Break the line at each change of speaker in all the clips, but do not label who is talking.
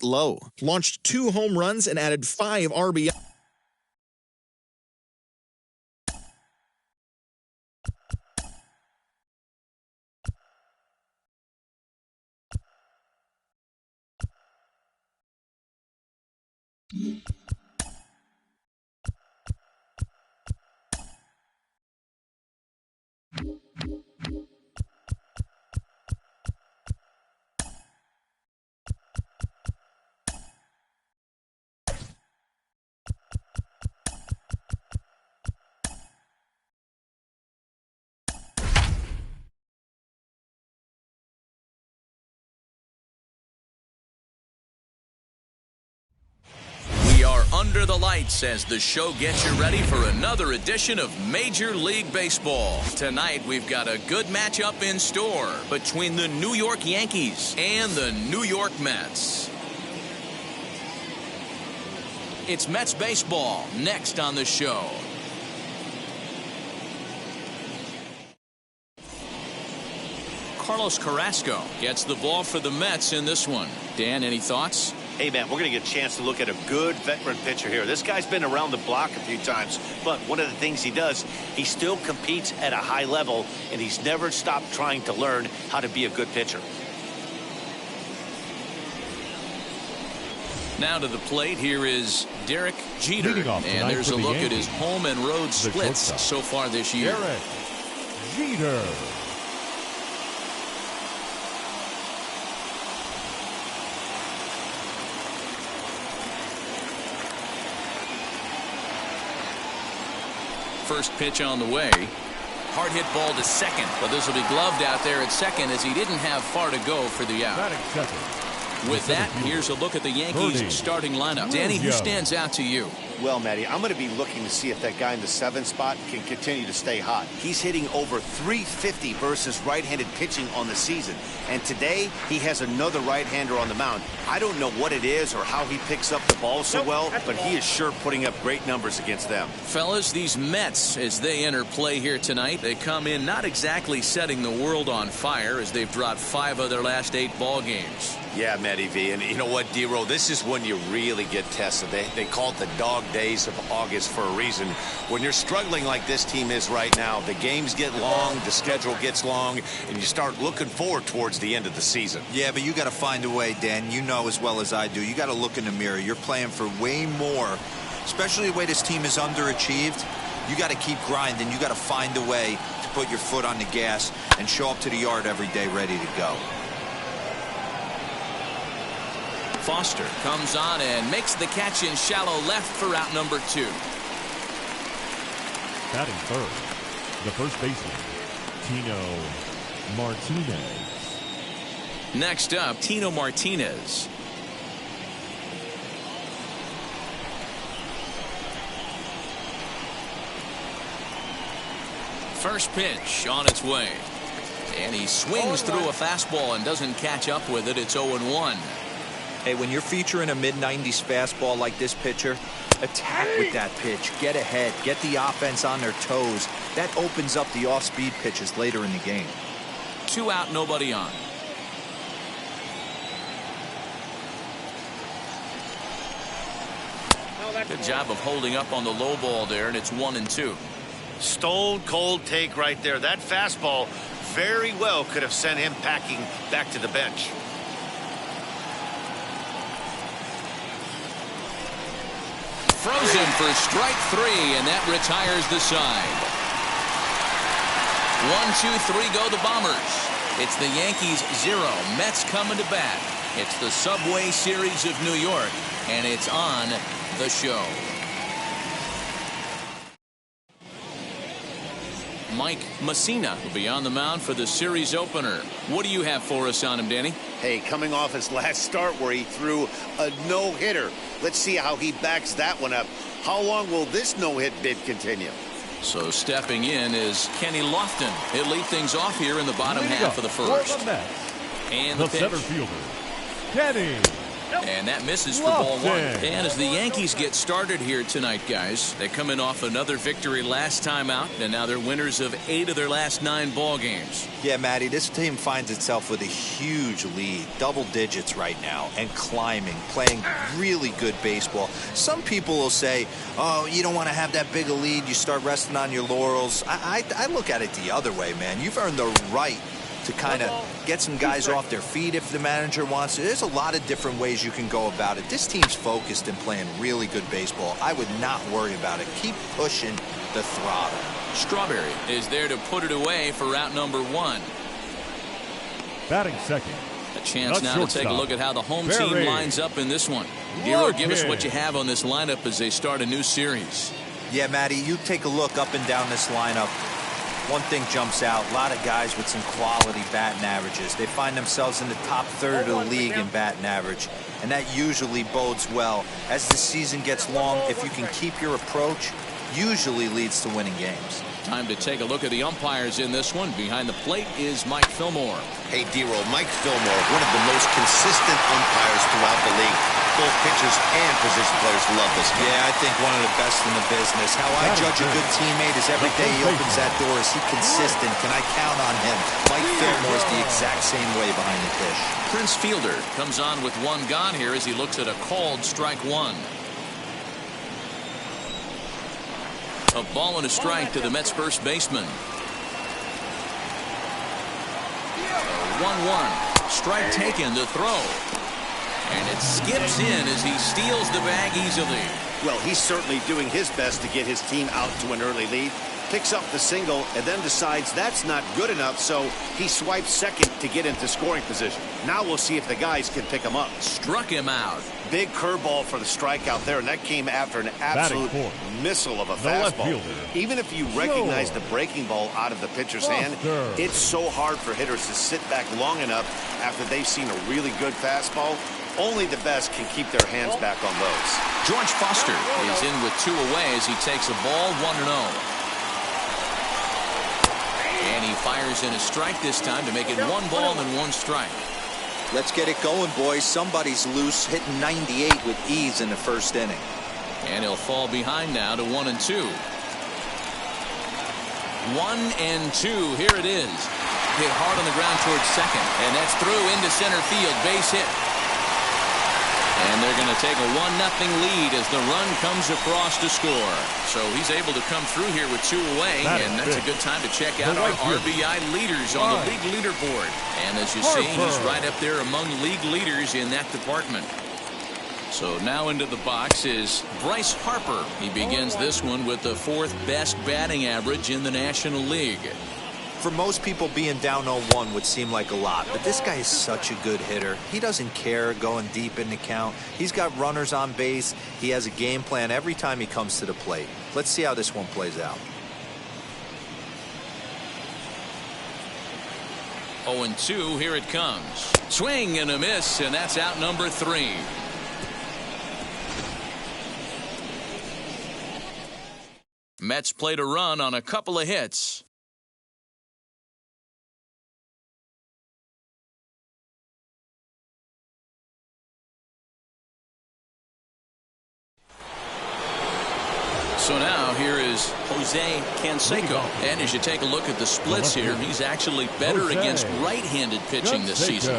low. Launched 2 home runs and added 5 RBI.
Under the lights as the show gets you ready for another edition of Major League Baseball. Tonight we've got a good matchup in store between the New York Yankees and the New York Mets. It's Mets baseball next on the show. Carlos Carrasco gets the ball for the Mets in this one. Dan, any thoughts?
Hey, man, we're going to get a chance to look at a good veteran pitcher here. This guy's been around the block a few times, but one of the things he does, he still competes at a high level, and he's never stopped trying to learn how to be a good pitcher.
Now to the plate, here is Derek Jeter, and there's a look at his home and road splits so far this year.
Derek Jeter.
First pitch on the way. Hard hit ball to second, but this will be gloved out there at second as he didn't have far to go for the out. With that, here's a look at the Yankees starting lineup. Danny, who stands out to you?
Well, Matty, I'm going to be looking to see if that guy in the 7th spot can continue to stay hot. He's hitting over .350 versus right-handed pitching on the season. And today, he has another right-hander on the mound. I don't know what it is or how he picks up the ball so well, but he is sure putting up great numbers against them.
Fellas, these Mets, as they enter play here tonight, they come in not exactly setting the world on fire as they've dropped 5 of their last 8 ball games.
Yeah, Matty V, and you know what, D-Roll, this is when you really get tested. They call it the dog days of August for a reason. When you're struggling like this team is right now, the games get long, the schedule gets long, and you start looking forward towards the end of the season.
Yeah, but you got to find a way, Dan. You know as well as I do. You got to look in the mirror. You're playing for way more, especially the way this team is underachieved. You got to keep grinding. You got to find a way to put your foot on the gas and show up to the yard every day ready to go.
Foster comes on and makes the catch in shallow left for out number 2.
Batting third, the first baseman, Tino Martinez.
Next up, Tino Martinez. First pitch on its way. And he swings through a fastball and doesn't catch up with it. It's 0-1.
Hey, when you're featuring a mid-90s fastball like this pitcher, attack with that pitch. Get ahead. Get the offense on their toes. That opens up the off-speed pitches later in the game.
2 out, nobody on. Good job of holding up on the low ball there, and it's 1-2.
Stone cold take right there. That fastball very well could have sent him packing back to the bench.
Frozen for strike 3, and that retires the side. 1-2-3 go the Bombers. It's the Yankees 0, Mets coming to bat. It's the Subway Series of New York, and it's on the show. Mike Mussina will be on the mound for the series opener. What do you have for us on him, Danny?
Hey, coming off his last start where he threw a no-hitter. Let's see how he backs that one up. How long will this no-hit bid continue?
So stepping in is Kenny Lofton. He'll lead things off here in the bottom half of the first.
And the center fielder, Kenny
And that misses for ball one. And as the Yankees get started here tonight, guys, they come in off another victory last time out, and now they're winners of 8 of their last 9 ball games.
Yeah, Matty, this team finds itself with a huge lead, double digits right now, and climbing, playing really good baseball. Some people will say, oh, you don't want to have that big a lead, you start resting on your laurels. I look at it the other way, man. You've earned the right to kind of get some guys off their feet if the manager wants to. There's a lot of different ways you can go about it. This team's focused and playing really good baseball. I would not worry about it. Keep pushing the throttle.
Strawberry is there to put it away for out number 1.
Batting second.
A chance now to take a look at how the home team lines up in this one. Dero, give us what you have on this lineup as they start a new series.
Yeah, Matty, you take a look up and down this lineup. One thing jumps out, a lot of guys with some quality batting averages. They find themselves in the top third of the league in batting average, and that usually bodes well. As the season gets long, if you can keep your approach, usually leads to winning games.
Time to take a look at the umpires in this one. Behind the plate is Mike Fillmore.
Hey, Dero, Mike Fillmore, one of the most consistent umpires throughout the league. Both pitchers and position players love this guy.
Yeah, I think one of the best in the business. How I judge a good teammate is every day he opens that door. Is he consistent? Can I count on him? Mike Fillmore is the exact same way behind the dish.
Prince Fielder comes on with 1 gone here as he looks at a called strike 1. A ball and a strike to the Mets first baseman. 1-1. Strike taken to throw. And it skips in as he steals the bag easily.
Well, he's certainly doing his best to get his team out to an early lead. Picks up the single and then decides that's not good enough, so he swipes second to get into scoring position. Now we'll see if the guys can pick him up.
Struck him out.
Big curveball for the strikeout there, and that came after an absolute missile of a fastball. Even if you recognize the breaking ball out of the pitcher's hand, it's so hard for hitters to sit back long enough after they've seen a really good fastball. Only the best can keep their hands back on those.
George Foster is in with 2 away as he takes a ball 1-0. And he fires in a strike this time to make it 1 ball and 1 strike.
Let's get it going, boys. Somebody's loose, hitting 98 with ease in the first inning.
And he'll fall behind now to 1-2. 1-2. Here it is. Hit hard on the ground towards second. And that's through into center field. Base hit. And they're going to take a 1-0 lead as the run comes across to score. So he's able to come through here with 2 away, and that's a good time to check out our RBI leaders on the league leaderboard. And as you see, he's right up there among league leaders in that department. So now into the box is Bryce Harper. He begins this one with the 4th best batting average in the National League.
For most people, being down 0-1 would seem like a lot, but this guy is such a good hitter. He doesn't care going deep in the count. He's got runners on base. He has a game plan every time he comes to the plate. Let's see how this one plays out.
0-2, here it comes. Swing and a miss, and that's out number 3. Mets played a run on a couple of hits. So now here is Jose Canseco. And as you take a look at the splits here, he's actually better against right-handed pitching this season.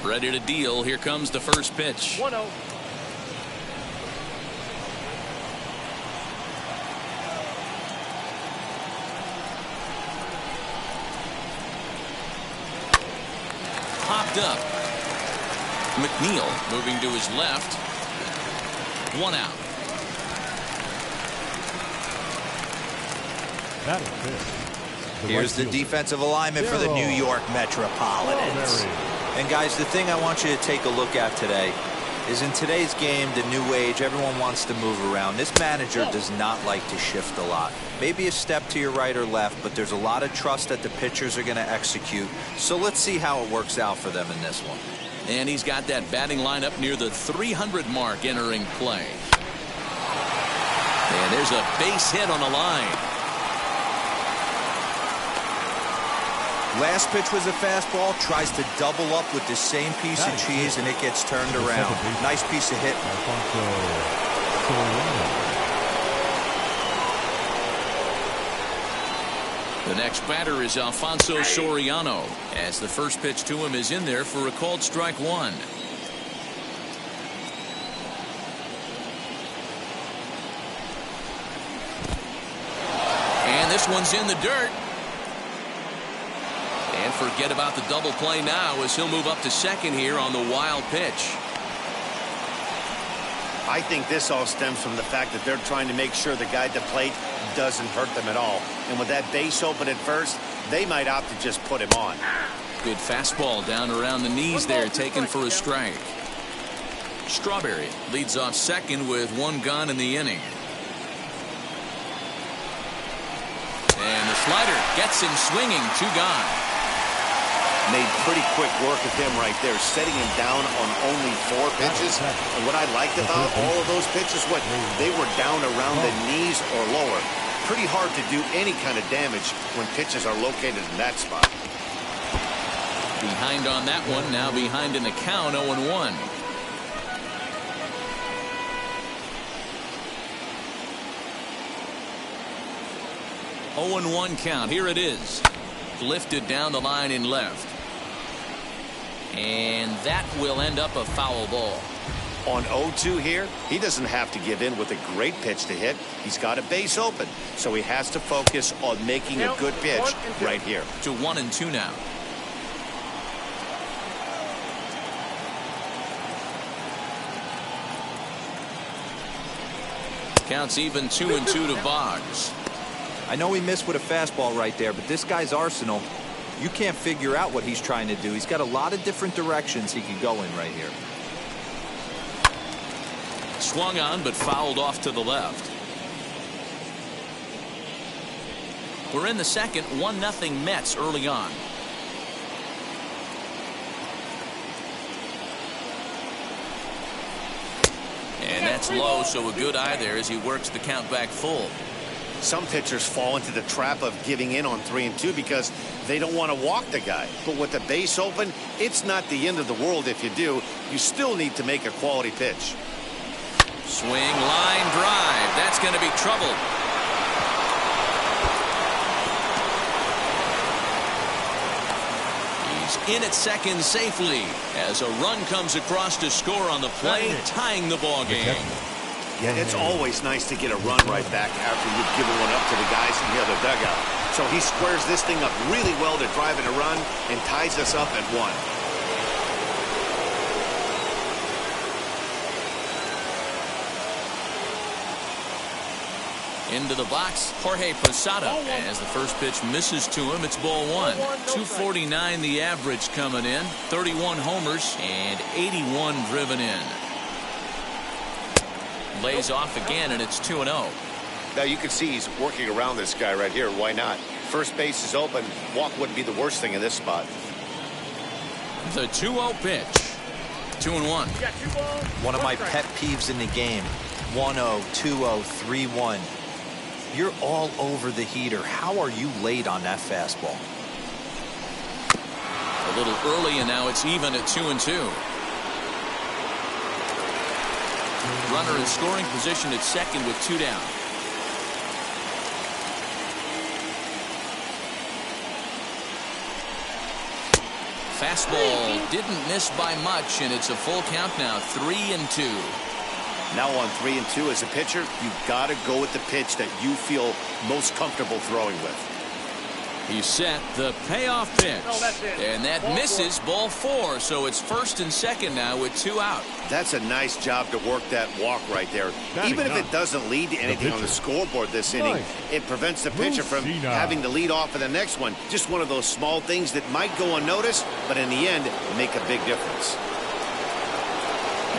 Ready to deal. Here comes the first pitch.
1-0.
Popped up. McNeil moving to his left. 1 out.
That is it.
Here's the defensive alignment for the New York Metropolitans. And guys, the thing I want you to take a look at today is in today's game, the new age, everyone wants to move around. This manager does not like to shift a lot. Maybe a step to your right or left, but there's a lot of trust that the pitchers are going to execute. So let's see how it works out for them in this one.
And he's got that batting lineup near the 300 mark entering play. And there's a base hit on the line.
Last pitch was a fastball, tries to double up with the same piece of cheese, and it gets turned around. Nice piece of hit.
The next batter is Alfonso Soriano, as the first pitch to him is in there for a called strike one. And this one's in the dirt. And forget about the double play now, as he'll move up to second here on the wild pitch.
I think this all stems from the fact that they're trying to make sure the guy at the plate doesn't hurt them at all. And with that base open at first, they might opt to just put him on.
Good fastball down around the knees there, taken for a strike. Strawberry leads off second with one gone in the inning. And the slider gets him swinging, two gone.
Made pretty quick work of him right there, setting him down on only 4 pitches. And what I liked about all of those pitches, they were down around the knees or lower. Pretty hard to do any kind of damage when pitches are located in that spot.
Behind on that one, now behind in the count, 0-1. (0-1) count. Here it is. Lifted down the line in left. And that will end up a foul ball.
On 0-2 here, he doesn't have to give in with a great pitch to hit. He's got a base open, so he has to focus on making a good pitch right here.
To 1-2 now. Counts even 2-2 to Boggs.
I know he missed with a fastball right there, but this guy's arsenal, you can't figure out what he's trying to do. He's got a lot of different directions he could go in right here.
Swung on, but fouled off to the left. We're in the second, 1-0 Mets early on. And that's low, so a good eye there as he works the count back full.
Some pitchers fall into the trap of giving in on 3-2 because they don't want to walk the guy. But with the base open, it's not the end of the world if you do. You still need to make a quality pitch.
Swing, line drive. That's going to be trouble. He's in at second safely as a run comes across to score on the play, tying the ball game.
It's always nice to get a run right back after you've given one up to the guys in the other dugout. So he squares this thing up really well to drive in a run and ties us up at 1.
Into the box, Jorge Posada, as the first pitch misses to him. It's ball 1. 249 the average coming in, 31 homers and 81 driven in. Lays off again, and it's 2-0.
Now you can see he's working around this guy right here. Why not? First base is open. Walk wouldn't be the worst thing in this spot.
The 2-0 pitch. 2-1.
One of my pet peeves in the game. 1-0, 2-0, 3-1. You're all over the heater. How are you late on that fastball?
A little early, and now it's even at 2-2. Runner in scoring position at second with 2 down. Fastball didn't miss by much, and it's a full count now, 3-2.
Now on 3-2 as a pitcher, you've got to go with the pitch that you feel most comfortable throwing with.
He's set the payoff pitch. And that misses, ball 4. So it's first and second now with 2 out.
That's a nice job to work that walk right there. Even if it doesn't lead to anything on the scoreboard this inning, it prevents the pitcher from having to lead off in the next one. Just one of those small things that might go unnoticed, but in the end, make a big difference.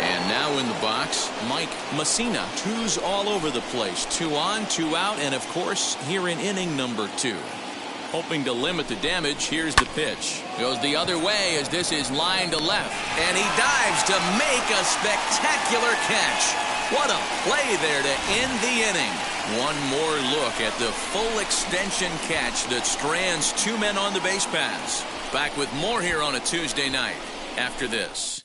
And now in the box, Mike Messina. 2s all over the place. 2 on, 2 out, and of course, here in inning number 2. Hoping to limit the damage, here's the pitch. Goes the other way as this is line to left. And he dives to make a spectacular catch. What a play there to end the inning. One more look at the full extension catch that strands two men on the base paths. Back with more here on a Tuesday night after this.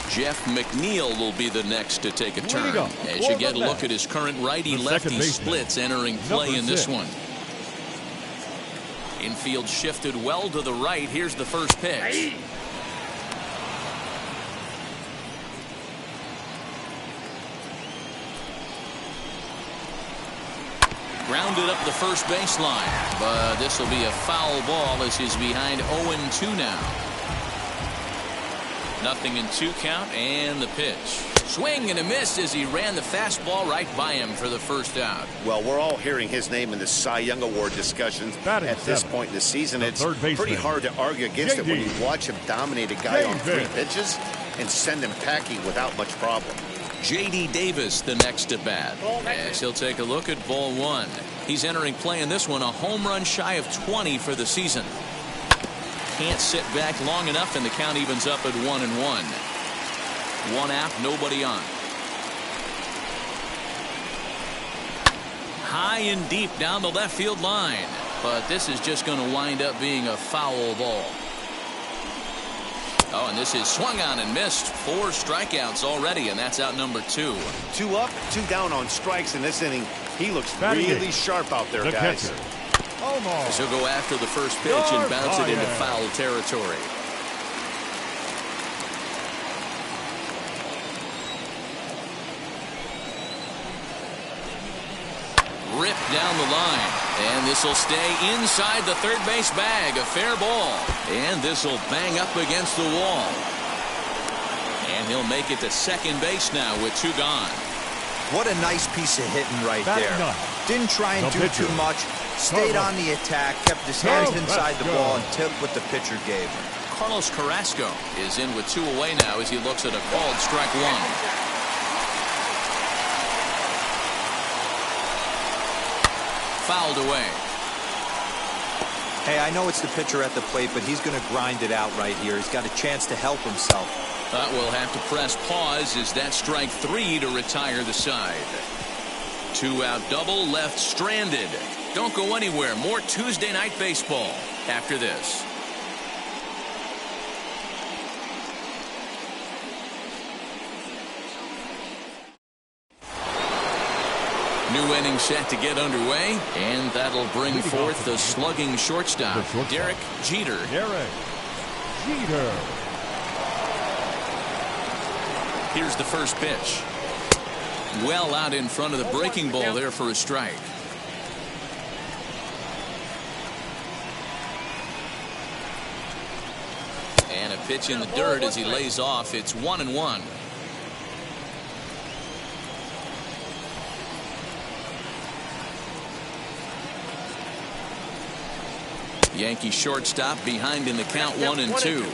Jeff McNeil will be the next to take a turn as you get a look at his current righty-lefty splits entering play in this one. Infield shifted well to the right. Here's the first pitch. Grounded up the first baseline, but this will be a foul ball as he's behind 0-2 now. Nothing in 2 count, and the pitch. Swing and a miss as he ran the fastball right by him for the first out.
Well, we're all hearing his name in the Cy Young Award discussions at this point in the season. It's pretty hard to argue against it when you watch him dominate a guy on 3 pitches and send him packing without much problem.
J.D. Davis the next to bat as he'll take a look at ball 1. He's entering play in this one, a home run shy of 20 for the season. Can't sit back long enough, and the count evens up at 1-1. 1 out, nobody on. High and deep down the left field line, but this is just going to wind up being a foul ball. Oh, and this is swung on and missed. 4 strikeouts already, and that's out number 2.
2 up, 2 down on strikes in this inning. He looks really sharp out there, guys.
So he'll go after the first pitch and bounce it into foul territory. Ripped down the line, and this will stay inside the third base bag. A fair ball, and this will bang up against the wall. And he'll make it to second base now with 2 gone.
What a nice piece of hitting right there. Didn't try and do too much. Stayed on the attack, kept his hands inside the ball, and took what the pitcher gave him.
Carlos Carrasco is in with 2 away now as he looks at a called strike 1. Fouled away.
Hey, I know it's the pitcher at the plate, but he's going to grind it out right here. He's got a chance to help himself.
We'll have to press pause as that strike 3 to retire the side. 2 out double left stranded. Don't go anywhere. More Tuesday night baseball after this. New inning set to get underway, and that'll bring forth the slugging shortstop, Derek Jeter. Here's the first pitch. Well out in front of the breaking ball there for a strike. And a pitch in the dirt as he lays off. It's 1-1. Yankee shortstop behind in the count 1-2.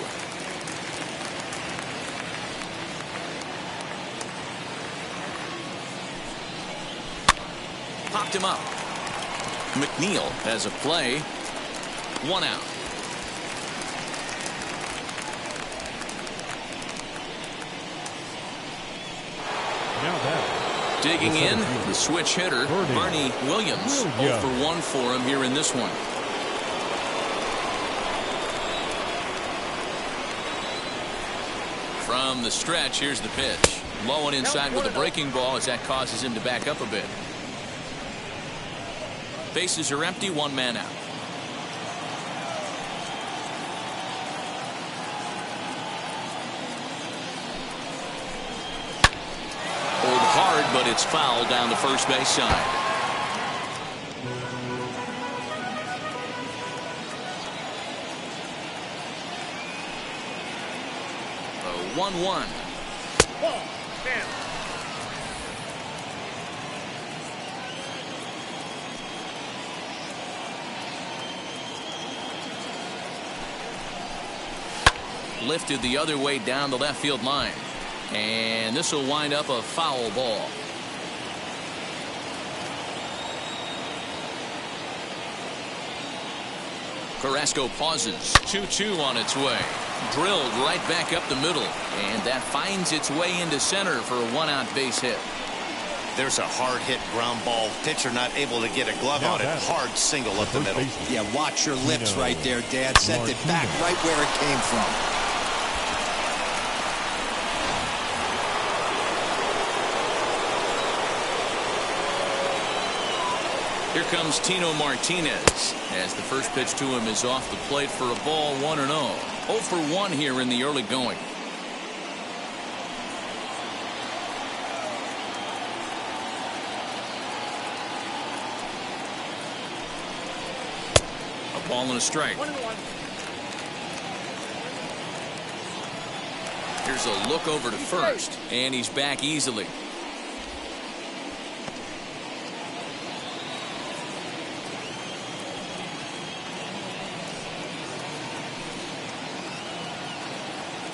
Popped him up. McNeil has a play. 1 out. Digging in, the switch hitter, Bernie Williams. 0 for 1 for him here in this one. From the stretch, here's the pitch. Low and inside with a breaking ball as that causes him to back up a bit. Bases are empty, 1 man out. Pulled hard, but it's fouled down the first base side. A 1-1. Lifted the other way down the left field line. And this will wind up a foul ball. Carrasco pauses. 2-2 on its way. Drilled right back up the middle, and that finds its way into center for a one-out base hit.
There's a hard hit ground ball. Pitcher not able to get a glove on it. Hard single up the middle.
Yeah, watch your lips right there, Dad. Sent it back right where it came from.
Here comes Tino Martinez as the first pitch to him is off the plate for a ball, 1-0. 0 for 1 here in the early going. A ball and a strike.
1-1.
Here's a look over to first, and he's back easily.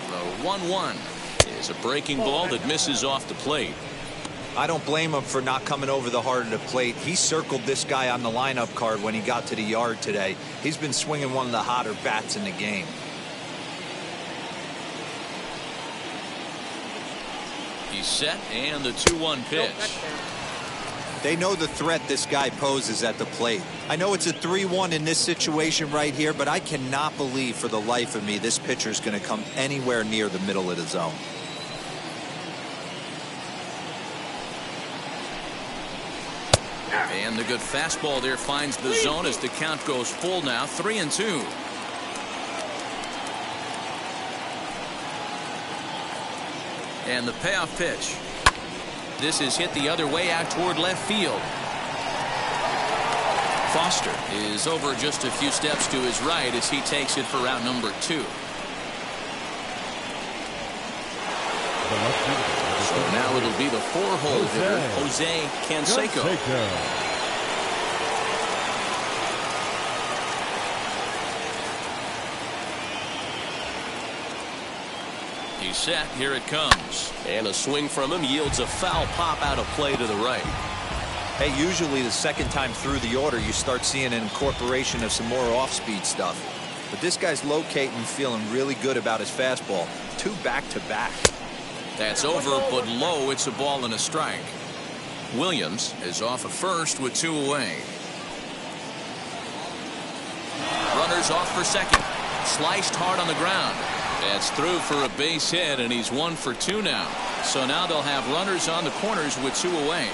The 1-1 is a breaking ball that misses off the plate.
I don't blame him for not coming over the heart of the plate. He circled this guy on the lineup card when he got to the yard today. He's been swinging one of the hotter bats in the game.
He's set, and the 2-1 pitch.
They know the threat this guy poses at the plate. I know it's a 3-1 in this situation right here, but I cannot believe for the life of me this pitcher is going to come anywhere near the middle of the zone.
And the good fastball there finds the zone as the count goes full now, 3-2. And the payoff pitch. This is hit the other way out toward left field. Foster is over just a few steps to his right as he takes it for out number 2. So now it'll be the 4-hole hitter, Jose Canseco. He's set. Here it comes. And a swing from him yields a foul pop out of play to the right.
Hey, usually the second time through the order you start seeing an incorporation of some more off-speed stuff. But this guy's locating, feeling really good about his fastball. 2 back-to-back.
That's over, but low. It's a ball and a strike. Williams is off at first with 2 away. Runners off for second. Sliced hard on the ground. That's through for a base hit, and he's 1 for 2 now. So now they'll have runners on the corners with 2 away.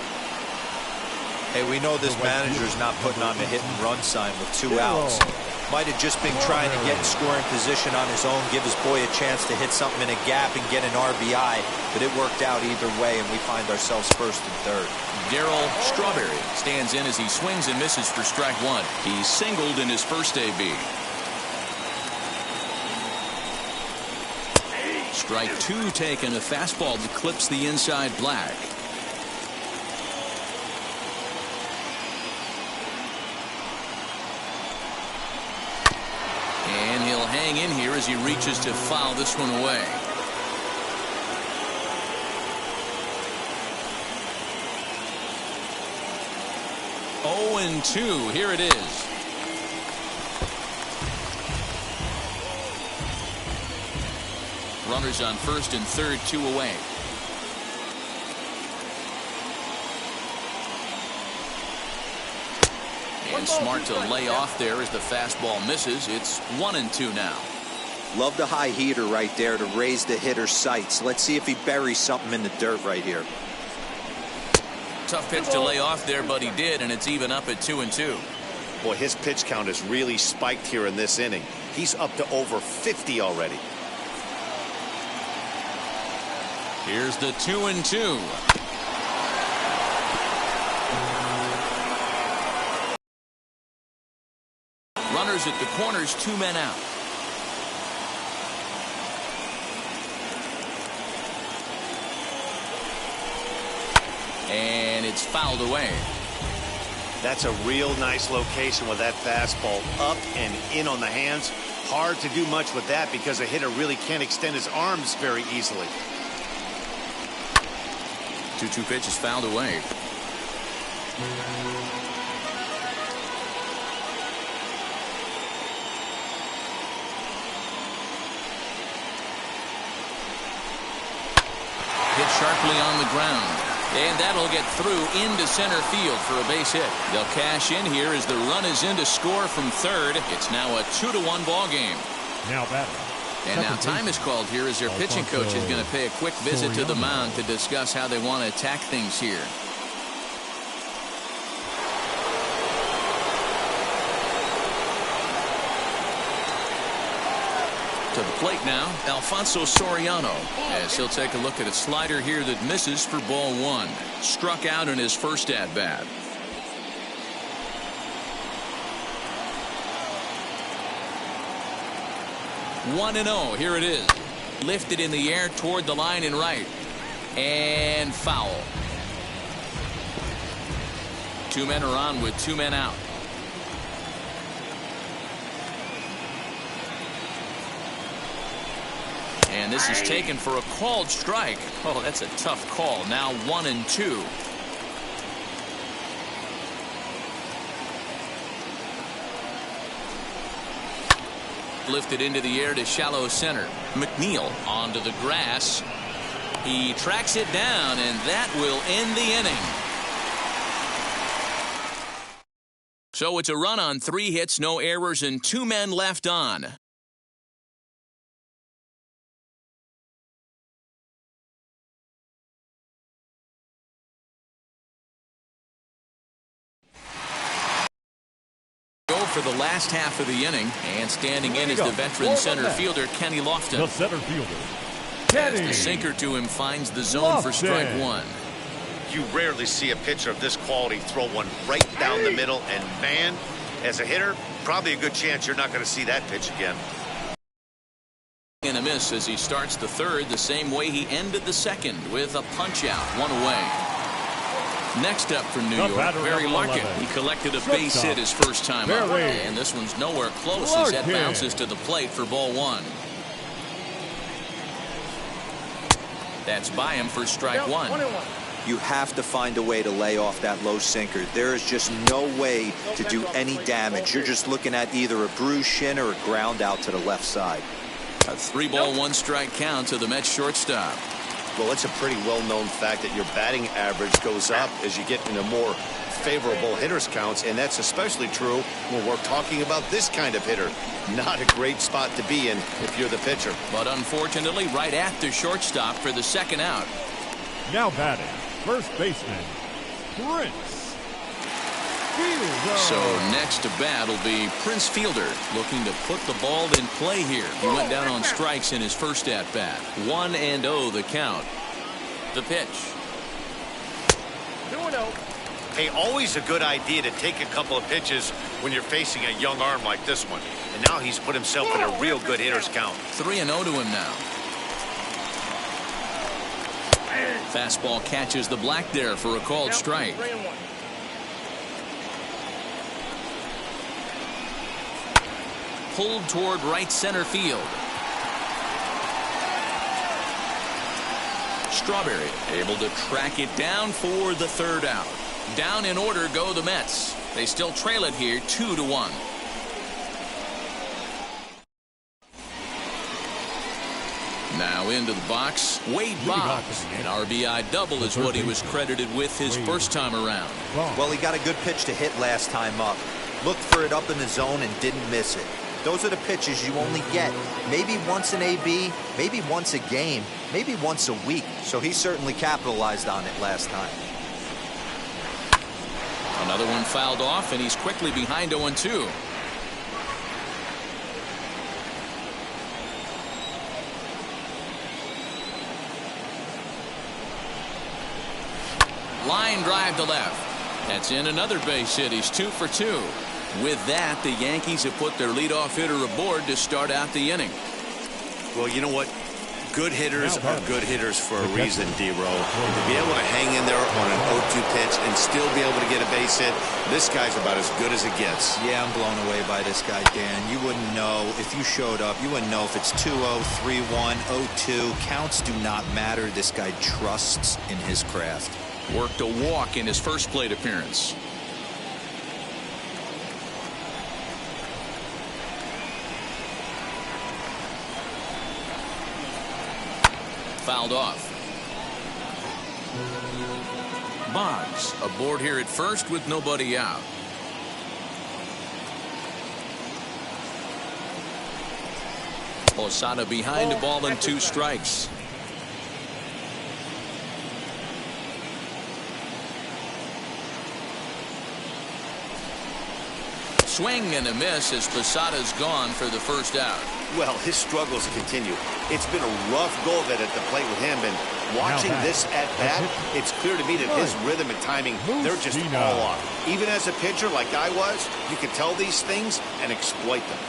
Hey, we know this manager's not putting on the hit and run sign with 2 outs. Might have just been trying to get in scoring position on his own, give his boy a chance to hit something in a gap and get an RBI, but it worked out either way, and we find ourselves first and third.
Darryl Strawberry stands in as he swings and misses for strike 1. He's singled in his first AB. Strike 2 taken, a fastball that clips the inside black. And he'll hang in here as he reaches to foul this one away. Oh, and 2. Here it is. Runners on first and third, 2 away. And smart to lay off there as the fastball misses. It's 1-2 now.
Love the high heater right there to raise the hitter's sights. Let's see if he buries something in the dirt right here.
Tough pitch to lay off there, but he did, and it's even up at 2-2.
Boy, his pitch count has really spiked here in this inning. He's up to over 50 already.
Here's the 2-2. Runners at the corners, 2 men out. And it's fouled away.
That's a real nice location with that fastball up and in on the hands. Hard to do much with that because a hitter really can't extend his arms very easily.
2-2 pitch is fouled away. hit sharply on the ground. And that'll get through into center field for a base hit. They'll cash in here as the run is in to score from third. It's now a 2-1 ball game.
Now batting.
And now time is called here as their pitching coach is going to pay a quick visit to the mound to discuss how they want to attack things here. To the plate now, Alfonso Soriano, as he'll take a look at a slider here that misses for ball one. Struck out in his first at bat. One and 0. Here it is. Lifted in the air toward the line and right. And foul. Two men are on with two men out. And this is taken for a called strike. Oh, that's a tough call. Now 1-2. Lifted into the air to shallow center. McNeil onto the grass. He tracks it down, and that will end the inning. So it's a run on 3 hits, no errors, and 2 men left on. For the last half of the inning, and standing in is the veteran center fielder Kenny Lofton.
The center fielder,
Kenny.
As the sinker to him finds the zone for strike one.
You rarely see a pitcher of this quality throw one right down the middle, and man, as a hitter, probably a good chance you're not going to see that pitch again.
And a miss as he starts the third the same way he ended the second, with a punch out, 1 away. Next up for New York, Barry Larkin. He collected a base hit his first time up, and this one's nowhere close as that bounces to the plate for ball one. That's by him for strike one.
You have to find a way to lay off that low sinker. There is just no way to do any damage. You're just looking at either a bruised shin or a ground out to the left side.
A 3-ball, 1-strike count to the Mets shortstop.
Well, it's a pretty well-known fact that your batting average goes up as you get into more favorable hitters counts, and that's especially true when we're talking about this kind of hitter. Not a great spot to be in if you're the pitcher.
But unfortunately, right at the shortstop for the second out.
Now batting, first baseman, Prince Fielder.
So next to bat will be Prince Fielder, looking to put the ball in play here. He went down on strikes in his first at bat. 1-0 the count. The pitch.
2-0. Hey, always a good idea to take a couple of pitches when you're facing a young arm like this one. And now he's put himself in a real good hitter's count.
3-0 to him now. Fastball catches the black there for a called strike. Pulled toward right center field. Strawberry able to track it down for the third out. Down in order go the Mets. They still trail it here 2-1. Now into the box, Wade Boggs. An RBI double is what he was credited with his first time around.
Well, he got a good pitch to hit last time up. Looked for it up in the zone and didn't miss it. Those are the pitches you only get maybe once an AB, maybe once a game, maybe once a week. So he certainly capitalized on it last time.
Another one fouled off, and he's quickly behind 0-2. Line drive to left. That's in another base hit. He's 2 for 2. With that, the Yankees have put their leadoff hitter aboard to start out the inning.
Well, you know what? Good hitters are good hitters for a reason, D-Row. And to be able to hang in there on an 0-2 pitch and still be able to get a base hit, this guy's about as good as it gets.
Yeah, I'm blown away by this guy, Dan. You wouldn't know if you showed up. You wouldn't know if it's 2-0, 3-1, 0-2. Counts do not matter. This guy trusts in his craft.
Worked a walk in his first plate appearance. Fouled off. Boggs aboard here at first with nobody out. Posada behind the ball and 2 strikes. Swing and a miss as Posada's gone for the first out.
Well, his struggles continue. It's been a rough go of it at the plate with him, and watching this at bat, it's clear to me that his rhythm and timing, they're just all off. Even as a pitcher like I was, you can tell these things and exploit them.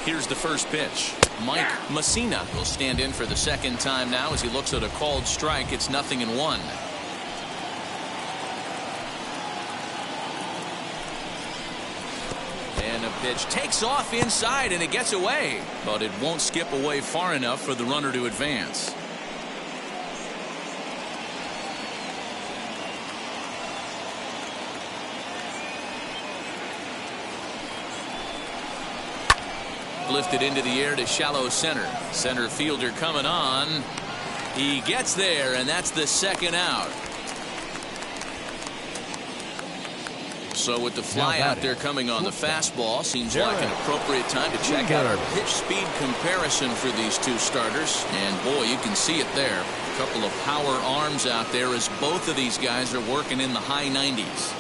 Here's the first pitch. Mike Messina will stand in for the second time now as he looks at a called strike. It's 0-1. And a pitch takes off inside and it gets away, but it won't skip away far enough for the runner to advance. Lifted into the air to shallow center. Center fielder coming on. He gets there, and that's the second out. So with the fly out there coming on the fastball, seems like an appropriate time to check out our pitch speed comparison for these 2 starters. And boy, you can see it there. A couple of power arms out there as both of these guys are working in the high 90s.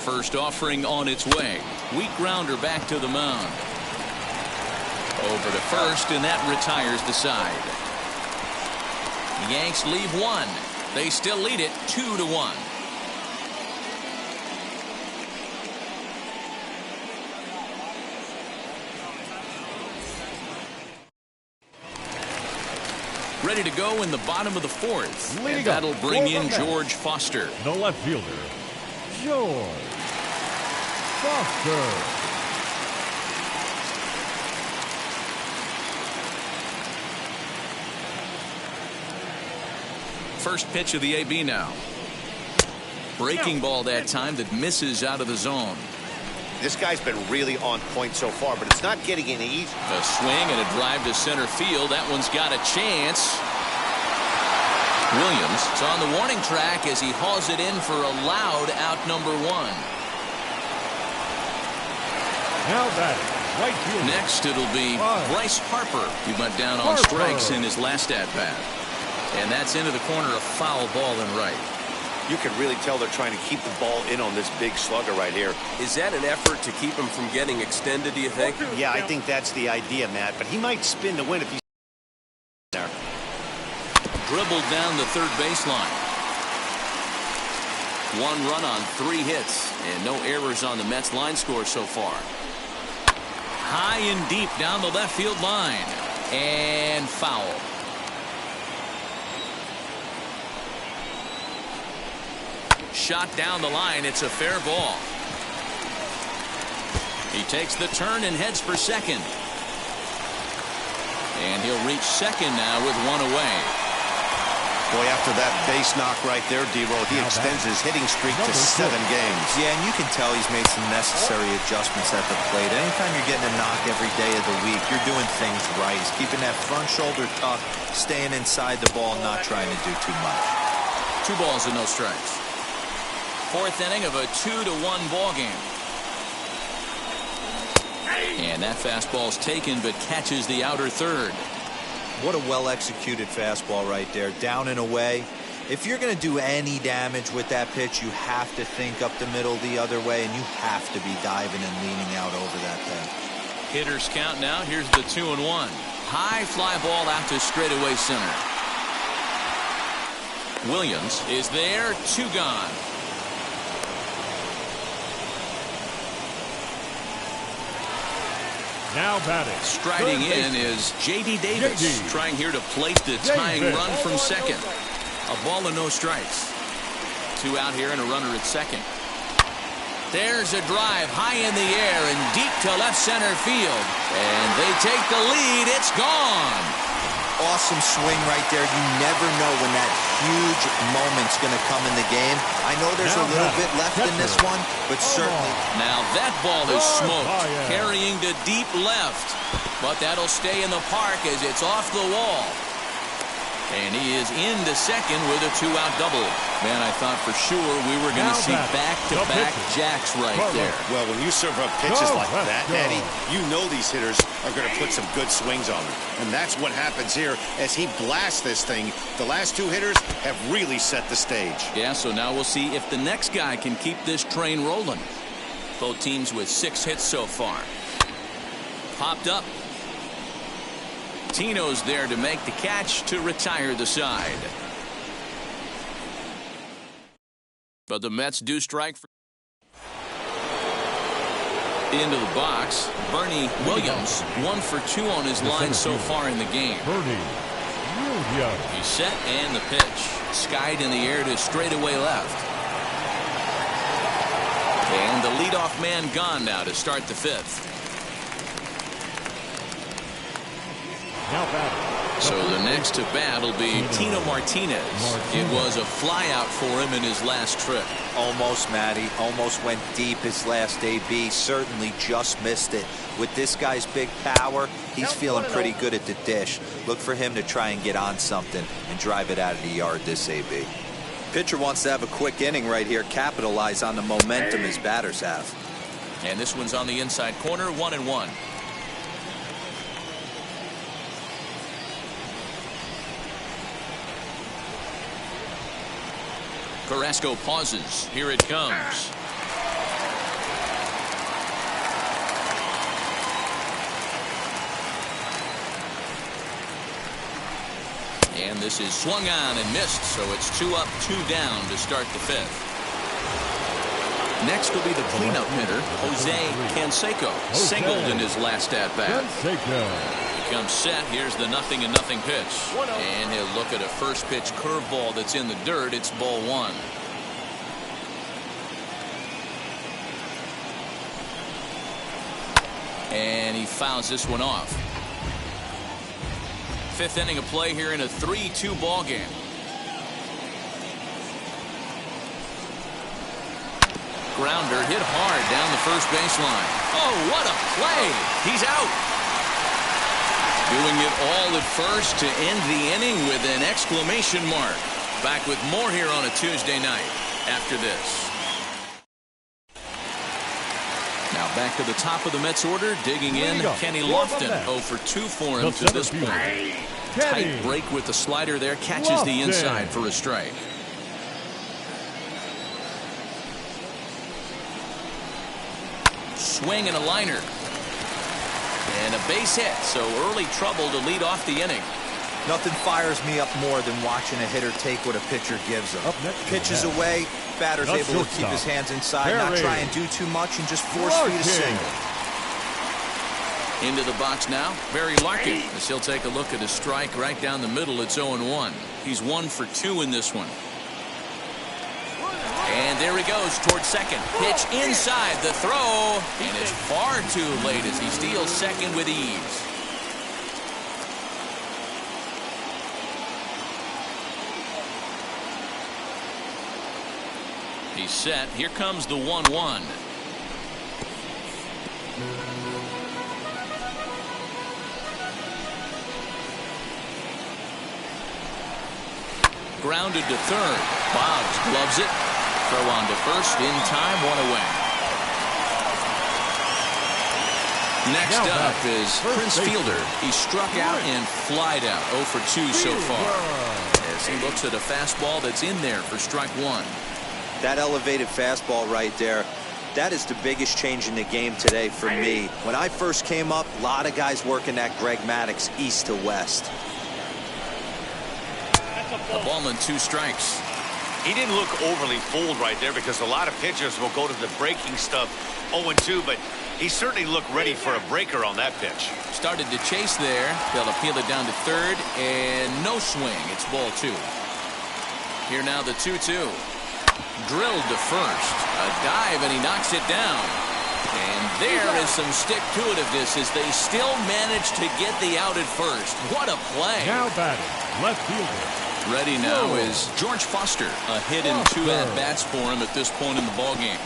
First offering on its way. Weak grounder back to the mound. Over to first, and that retires the side. The Yanks leave 1. They still lead it 2-1. Ready to go in the bottom of the 4th. And that'll bring in George Foster.
The left fielder, George Foster.
First pitch of the AB now. Breaking ball that time that misses out of the zone.
This guy's been really on point so far, but it's not getting any easier.
A swing and a drive to center field. That one's got a chance. Williams is on the warning track as he hauls it in for a loud out number 1.
Now batting, right field.
Next it'll be Bryce Harper. He went down on strikes in his last at bat. And that's into the corner, a foul ball and right.
You can really tell they're trying to keep the ball in on this big slugger right here.
Is that an effort to keep him from getting extended, do you think?
Yeah, I think that's the idea, Matt. But he might spin to win if he's there.
Dribbled down the third baseline. 1 run on 3 hits. And no errors on the Mets line score so far. High and deep down the left field line. And foul. Shot down the line. It's a fair ball. He takes the turn and heads for second. And he'll reach second now with 1 away.
Boy, after that base knock right there, D-Roll, he extends his hitting streak to 7 games.
Yeah, and you can tell he's made some necessary adjustments at the plate. Anytime you're getting a knock every day of the week, you're doing things right. He's keeping that front shoulder tucked, staying inside the ball, not trying to do too much.
2 balls and no strikes. 4th inning of a 2-1 ball game. And that fastball's taken but catches the outer third.
What a well-executed fastball right there. Down and away. If you're going to do any damage with that pitch, you have to think up the middle the other way, and you have to be diving and leaning out over that thing.
Hitters count now. Here's the 2-1. High fly ball out to straightaway center. Williams is there. 2 gone.
Now batting.
Striding in is J.D. Davis, trying here to plate the tying run from second. A ball and no strikes. 2 out here and a runner at second. There's a drive high in the air and deep to left center field. And they take the lead. It's gone.
Awesome swing right there. You never know when that huge huge moment's going to come in the game. I know there's a little bit left in this one, but certainly.
Now that ball is smoked, carrying to deep left. But that'll stay in the park as it's off the wall. And he is into second with a 2-out double. Man, I thought for sure we were going to see back-to-back jacks right there.
Well, when you serve up pitches like that, Eddie, you know these hitters are going to put some good swings on them. And that's what happens here as he blasts this thing. The last two hitters have really set the stage.
Yeah, so now we'll see if the next guy can keep this train rolling. Both teams with 6 hits so far. Popped up. Tino's there to make the catch to retire the side. But the Mets do strike for into the box. Bernie Williams 1 for 2 on his line so far in the game. He's set and the pitch. Skied in the air to straightaway left. And the leadoff man gone now to start the 5th. So the next to bat will be Tino Martinez. It was a flyout for him in his last trip.
Almost, Matty. Almost went deep his last AB. Certainly just missed it. With this guy's big power, he's feeling pretty good at the dish. Look for him to try and get on something and drive it out of the yard this AB. Pitcher wants to have a quick inning right here. Capitalize on the momentum his batters have.
And this one's on the inside corner, 1-1. Carrasco pauses. Here it comes. And this is swung on and missed, so it's 2 up, 2 down to start the 5th. Next will be the cleanup hitter, Jose Canseco. Singled in his last at-bat. He comes set. Here's the 0-0 pitch. And he'll look at a first pitch curveball that's in the dirt. It's ball 1. And he fouls this one off. 5th inning of play here in a 3-2 ball game. Grounder hit hard down the first baseline. Oh, what a play! He's out. Doing it all at first to end the inning with an exclamation mark. Back with more here on a Tuesday night after this. Now back to the top of the Mets order, digging in, Kenny Lofton. 0 for 2 for him to this point. Tight break with the slider there, catches the inside for a strike. Swing and a liner. And a base hit, so early trouble to lead off the inning.
Nothing fires me up more than watching a hitter take what a pitcher gives him. Pitches away, batter's able to keep his hands inside, not try and do too much, and just force feed a single.
Into the box now, Barry Larkin, as he'll take a look at his strike right down the middle. It's 0-1. He's 1 for 2 in this one. And there he goes towards second. Pitch inside the throw. And it's far too late as he steals second with ease. He's set. Here comes the 1-1. Grounded to third. Boggs gloves it. Throw on to first in time, 1 away. Next up is Prince Fielder. He struck out and flied out. 0 for 2 so far. As he looks at a fastball that's in there for strike 1.
That elevated fastball right there, that is the biggest change in the game today for me. When I first came up, a lot of guys working that Greg Maddux east to west.
A ball and 2 strikes.
He didn't look overly fooled right there because a lot of pitchers will go to the breaking stuff 0-2, but he certainly looked ready for a breaker on that pitch.
Started to chase there. They'll appeal it down to third, and no swing. It's ball 2. Here now the 2-2. Drilled to first. A dive, and he knocks it down. And there is some stick-to-itiveness as they still manage to get the out at first. What a play.
Now batting, left fielder,
Ready now is George Foster. A hit in 2 at-bats for him at this point in the ballgame.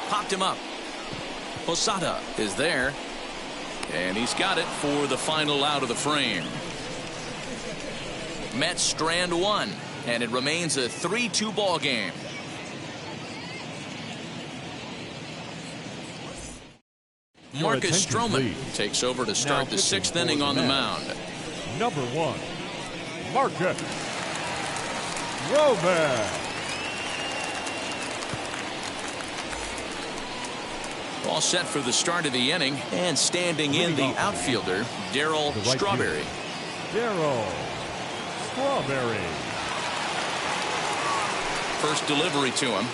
Popped him up. Posada is there. And he's got it for the final out of the frame. Mets strand 1. And it remains a 3-2 ball game. Marcus Stroman takes over to start the 6th inning on the mound.
Number 1, Marcus Stroman.
All set for the start of the inning, and standing in the outfielder, Darryl Strawberry.
Darryl Strawberry.
First delivery to him.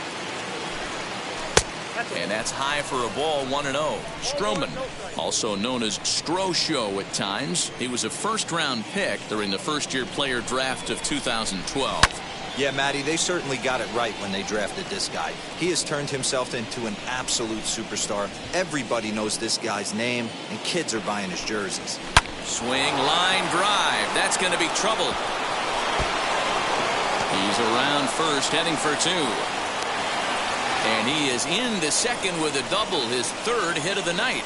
And that's high for a ball, 1-0. Stroman, also known as Stro-Show at times. He was a first-round pick during the first-year player draft of 2012.
Yeah, Matty, they certainly got it right when they drafted this guy. He has turned himself into an absolute superstar. Everybody knows this guy's name, and kids are buying his jerseys.
Swing, line drive. That's going to be trouble. He's around first, heading for 2. And he is into second with a double, his 3rd hit of the night.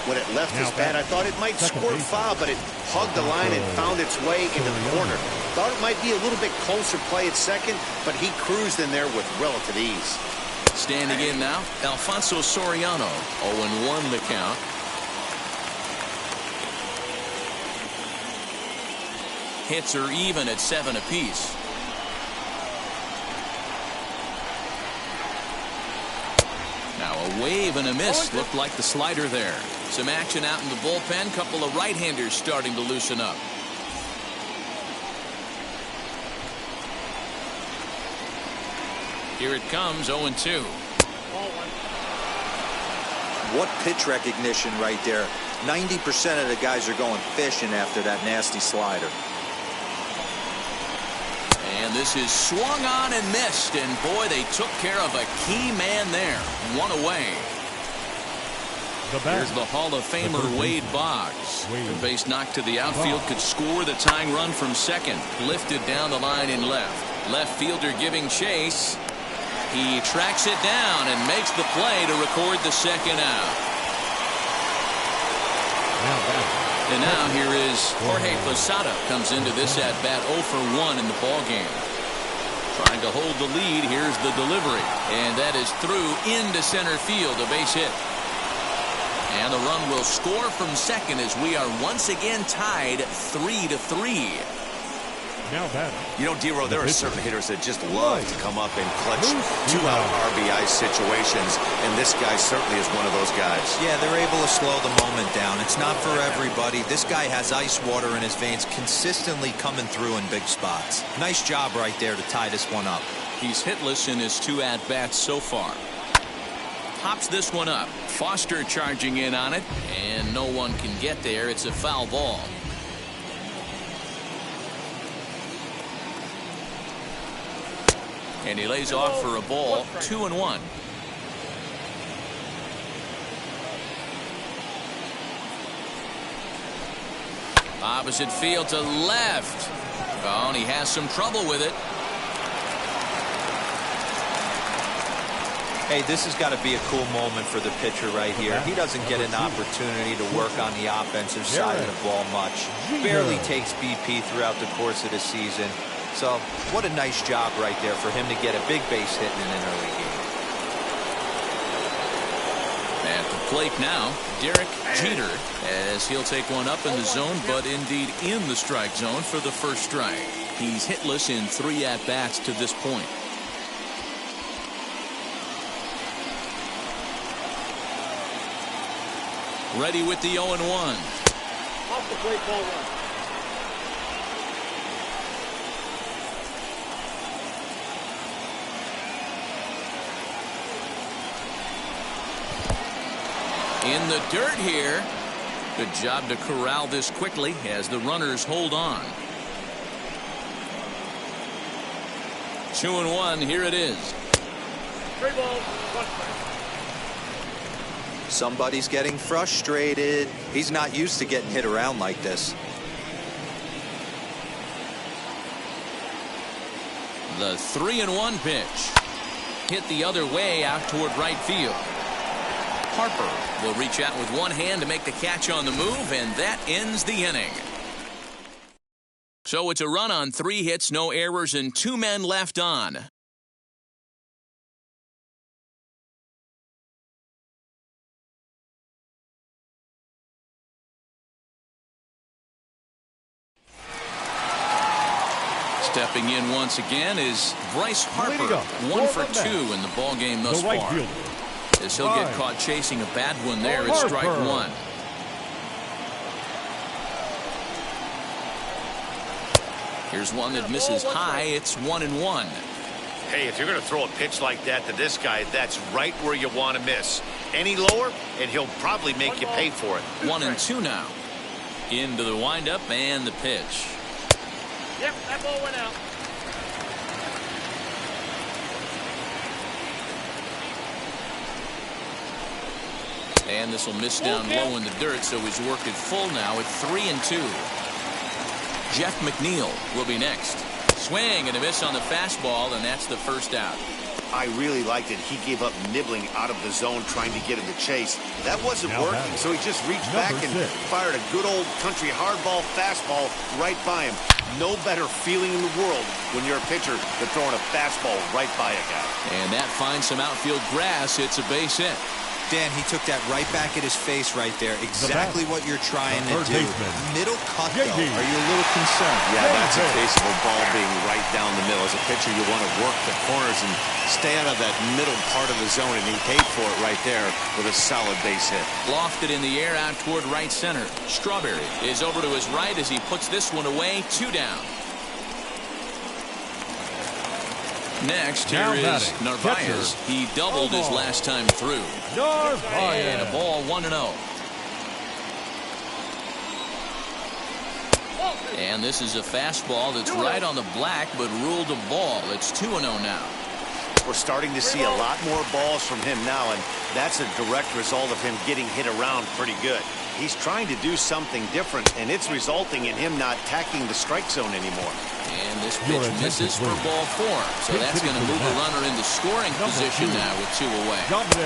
When it left his bat, I thought it might squirt foul, but it hugged the line and found its way into the corner. Thought it might be a little bit closer play at second, but he cruised in there with relative ease.
Standing in now, Alfonso Soriano, 0-1 the count. Hits are even at 7 apiece. Now a wave and a miss. Looked like the slider there. Some action out in the bullpen. Couple of right-handers starting to loosen up. Here it comes, 0-2.
What pitch recognition right there. 90% of the guys are going fishing after that nasty slider.
And this is swung on and missed, and boy, they took care of a key man there. 1 away. Here's the Hall of Famer Wade Boggs. The base knock to the outfield could score the tying run from second. Lifted down the line in left. Left fielder giving chase. He tracks it down and makes the play to record the second out. And now here is Jorge Posada. Comes into this at bat 0 for 1 in the ball game. Trying to hold the lead. Here's the delivery, and that is through into center field. A base hit, and the run will score from second as we are once again tied 3-3.
Now batting.
You know, D-Row, there are certain hitters that just love to come up and clutch 2-out RBI situations, and this guy certainly is one of those guys.
Yeah, they're able to slow the moment down. It's not for everybody. This guy has ice water in his veins, consistently coming through in big spots. Nice job right there to tie this one up.
He's hitless in his 2 at-bats so far. Pops this one up. Foster charging in on it, and no one can get there. It's a foul ball. And he lays off for a ball. 2-1. Opposite field to left. Oh, and he has some trouble with it.
Hey, this has got to be a cool moment for the pitcher right here. He doesn't get an opportunity to work on the offensive side of the ball much. Barely takes BP throughout the course of the season. So, what a nice job right there for him to get a big base hit in an early game.
At the plate now, Derek Jeter, as he'll take one up in the zone, but indeed in the strike zone for the first strike. He's hitless in 3 at-bats to this point. Ready with the 0-1.
Off the plate, ball 1.
In the dirt here. Good job to corral this quickly as the runners hold on. 2-1. Here it is.
3 balls, 1 strike.
Somebody's getting frustrated. He's not used to getting hit around like this.
The 3-1 pitch. Hit the other way out toward right field. Harper will reach out with one hand to make the catch on the move, and that ends the inning. So it's a run on 3 hits, no errors, and 2 men left on. Stepping in once again is Bryce Harper, 1 for 2 in the ball game thus far. As he'll get caught chasing a bad one there, it's strike 1. Here's one that misses high. It's 1-1.
Hey, if you're going to throw a pitch like that to this guy, that's right where you want to miss. Any lower, and he'll probably make you pay for it.
1-2 now. Into the windup and the pitch.
Yep, that ball went out.
And this will miss down low in the dirt, so he's worked it full now at 3-2. Jeff McNeil will be next. Swing and a miss on the fastball, and that's the first out.
I really liked it. He gave up nibbling out of the zone trying to get him to chase. That wasn't working, so he just reached back and fired a good old country hardball fastball right by him. No better feeling in the world when you're a pitcher than throwing a fastball right by a guy.
And that finds some outfield grass. It's a base hit.
Dan, he took that right back at his face right there. Exactly what you're trying to do. Middle cut, though. Are you a little concerned?
Yeah, that's a case of a ball being right down the middle. As a pitcher, you want to work the corners and stay out of that middle part of the zone, and he paid for it right there with a solid base hit.
Lofted in the air out toward right center. Strawberry is over to his right as he puts this one away. 2 down. Next, here is Narvaez. He doubled his last time through. And a ball 1-0. And this is a fastball that's right on the black, but ruled a ball. It's 2-0 now.
We're starting to see a lot more balls from him now, and that's a direct result of him getting hit around pretty good. He's trying to do something different, and it's resulting in him not attacking the strike zone anymore.
And this pitch misses for ball 4. So that's going to move a runner into scoring position now with 2 away.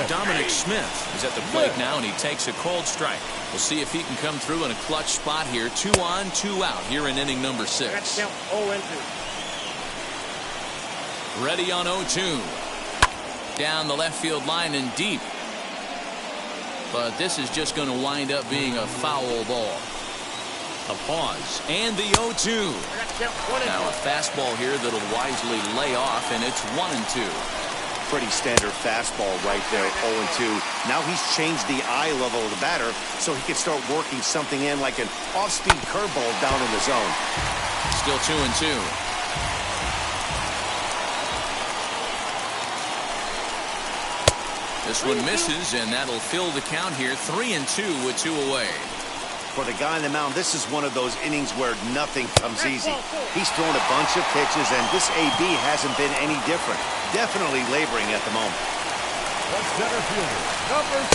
Dominic Smith is at the plate now, and he takes a cold strike. We'll see if he can come through in a clutch spot here. 2 on, 2 out here in inning number 6.
That's count 0-2.
Ready on 0-2. Down the left field line and deep. But this is just going to wind up being a foul ball. A pause and the 0-2. Now a fastball here that'll wisely lay off, and it's 1-2.
Pretty standard fastball right there, 0-2. Now he's changed the eye level of the batter so he can start working something in like an off-speed curveball down in the zone.
Still 2-2. This one misses, and that'll fill the count here. 3-2 with 2 away.
For the guy on the mound, this is one of those innings where nothing comes easy. He's thrown a bunch of pitches, and this AB hasn't been any different. Definitely laboring at the moment.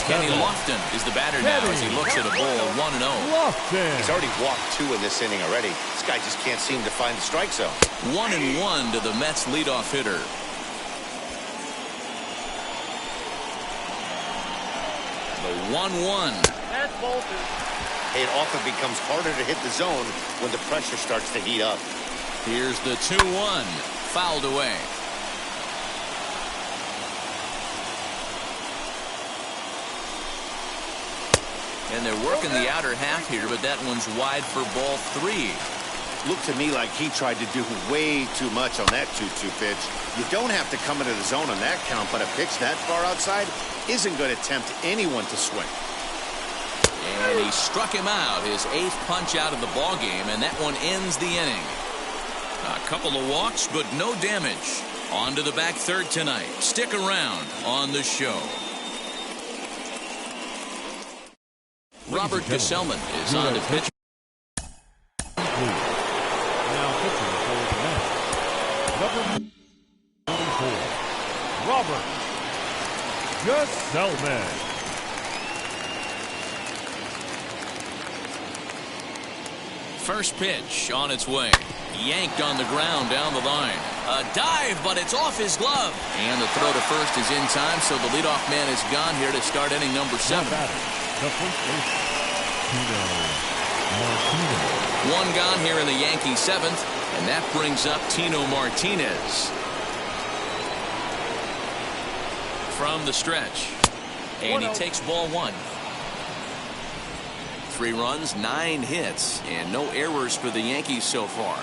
Kenny Lofton is the batter now as he looks at a ball 1-0.
He's already walked 2 in this inning already. This guy just can't seem to find the strike zone.
1-1 to the Mets leadoff hitter. The 1-1.
That's bolted.
It often becomes harder to hit the zone when the pressure starts to heat up.
Here's the 2-1. Fouled away. And they're working the outer half here, but that one's wide for ball 3.
Looked to me like he tried to do way too much on that 2-2 pitch. You don't have to come into the zone on that count, but a pitch that far outside isn't going to tempt anyone to swing.
And he struck him out, his 8th punch out of the ball game, and that one ends the inning. A couple of walks, but no damage. On to the back third tonight. Stick around on the show. Robert Gesellman is on to pitch.
Now pitching for the Mets, number 44, Robert Gesellman.
First pitch on its way. Yanked on the ground down the line. A dive, but it's off his glove. And the throw to first is in time, so the leadoff man is gone here to start inning number 7.
The first base, Tino Martinez.
One gone here in the Yankee 7th, and that brings up Tino Martinez. From the stretch. And he takes ball 1. 3 runs, 9 hits, and no errors for the Yankees so far.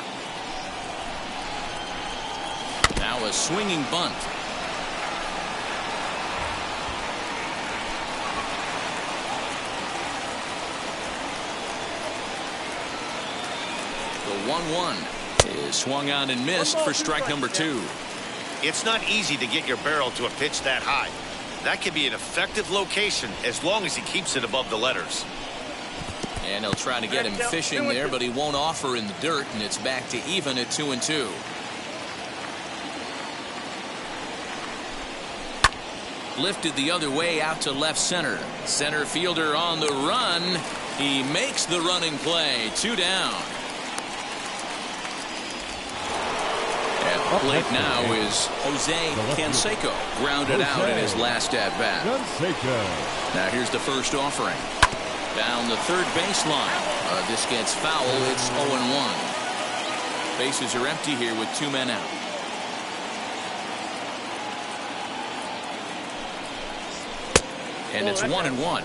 Now a swinging bunt. The 1-1 is swung on and missed for strike number 2.
It's not easy to get your barrel to a pitch that high. That can be an effective location as long as he keeps it above the letters.
And he'll try to get him fishing there, but he won't offer in the dirt, and it's back to even at 2-2. Lifted the other way out to left center. Center fielder on the run. He makes the running play. 2 down. At the plate now is Jose Canseco. Grounded out in his last at-bat. Now here's the first offering. Down the third baseline. This gets foul. It's 0-1. Bases are empty here with 2 men out. And it's 1-1.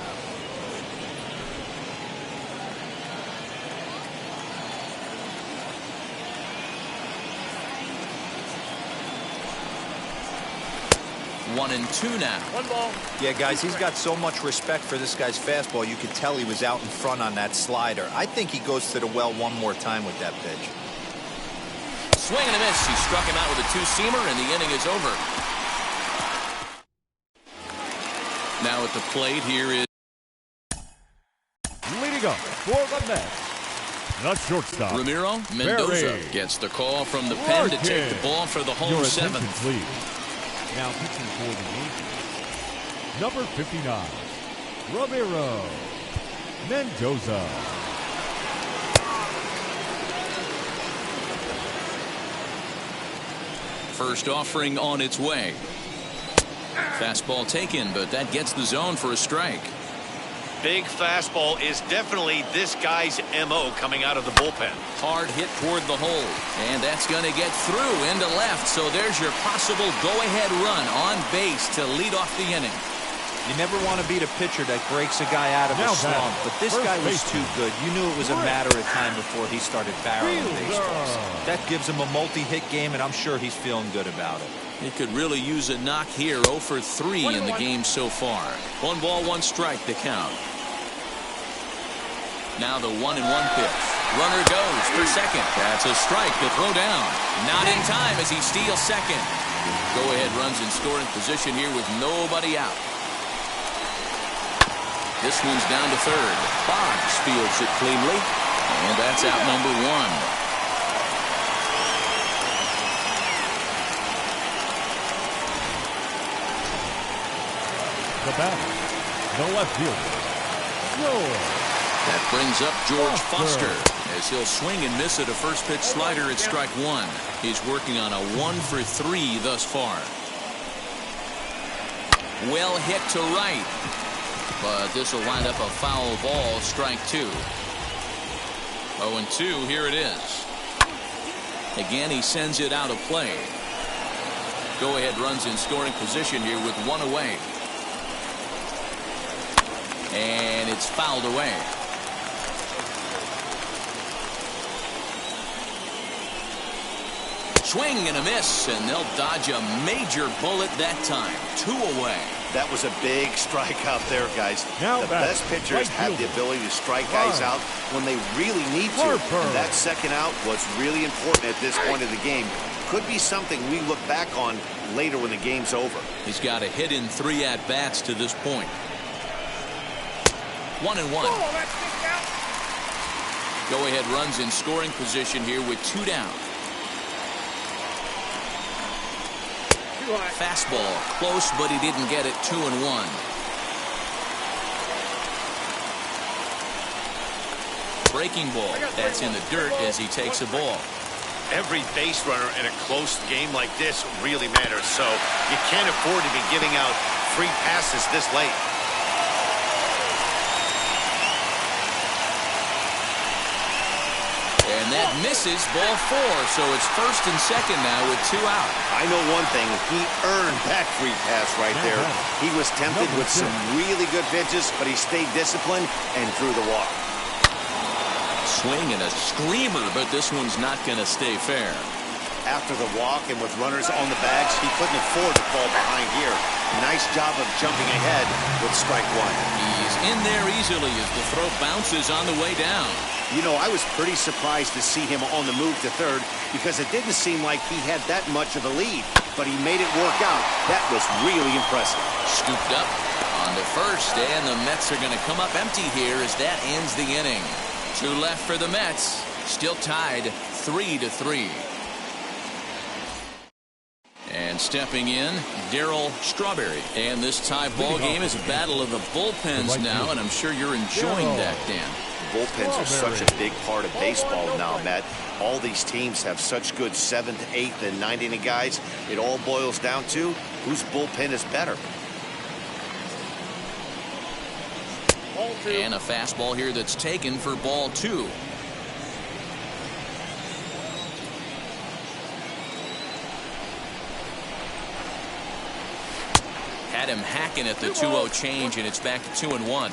One and 2 now.
1 ball.
Yeah, guys, he's got so much respect for this guy's fastball. You could tell he was out in front on that slider. I think he goes to the well one more time with that pitch.
Swing and a miss. He struck him out with a 2-seamer, and the inning is over. Now at the plate here is
leading up for the Mets, the shortstop
Ramiro Mendoza.
Barry.
Gets the call from the pen to take the ball for the home
Your
7th.
attention, please. Now pitching for the Yankees, number 59, Ramiro Mendoza.
First offering on its way. Fastball taken, but that gets the zone for a strike.
Big fastball is definitely this guy's MO coming out of the bullpen.
Hard hit toward the hole, and that's going to get through into left. So there's your possible go-ahead run on base to lead off the inning.
You never want to beat a pitcher that breaks a guy out of a slump, but this guy was too good. You knew it was a matter of time before he started barreling baseballs. That gives him a multi-hit game, and I'm sure he's feeling good about it.
He could really use a knock here. 0 for 3 in the game so far. 1 ball, 1 strike to count. Now the 1-1 pitch. Runner goes for second. That's a strike to throw down. Not in time as he steals second. Go-ahead runs in scoring position here with nobody out. This one's down to third. Boggs fields it cleanly. And that's out number 1.
The batter, the left fielder,
That brings up George Foster as he'll swing and miss at a first pitch slider at strike 1. He's working on a 1 for 3 thus far. Well hit to right, but this will wind up a foul ball. Strike 2. 0-2. Here it is. Again, he sends it out of play. Go ahead runs in scoring position here with 1 away. And it's fouled away. Swing and a miss, and they'll dodge a major bullet that time. 2 away.
That was a big strike out there, guys.
Now
the best pitchers have the ability to strike guys out when they really need to. And that second out was really important at this point of the game. Could be something we look back on later when the game's over.
He's got a hit in 3 at-bats to this point. 1-1. Go-ahead runs in scoring position here with 2 down. Fastball close, but he didn't get it. 2-1. breaking ball. That's in the dirt as he takes a ball.
Every base runner in a close game like this really matters, so you can't afford to be giving out free passes this late.
And that misses, ball 4, so it's first and second now with 2 out.
I know one thing, he earned that free pass right there. He was tempted with some really good pitches, but he stayed disciplined and threw the walk.
Swing and a screamer, but this one's not going to stay fair.
After the walk and with runners on the bags, he couldn't afford to fall behind here. Nice job of jumping ahead with strike 1.
He's in there easily as the throw bounces on the way down.
You know, I was pretty surprised to see him on the move to third because it didn't seem like he had that much of a lead. But he made it work out. That was really impressive.
Scooped up on the first, and the Mets are going to come up empty here as that ends the inning. 2 left for the Mets. Still tied 3-3. And stepping in, Darryl Strawberry. And this tie ball game is a battle of the bullpens now, and I'm sure you're enjoying that, Dan.
Bullpens are such a big part of baseball now, Matt. All these teams have such good 7th, 8th, and 9th inning guys. It all boils down to whose bullpen is better.
And a fastball here that's taken for ball 2. Had him hacking at the 2-0 change, and it's back to 2-1.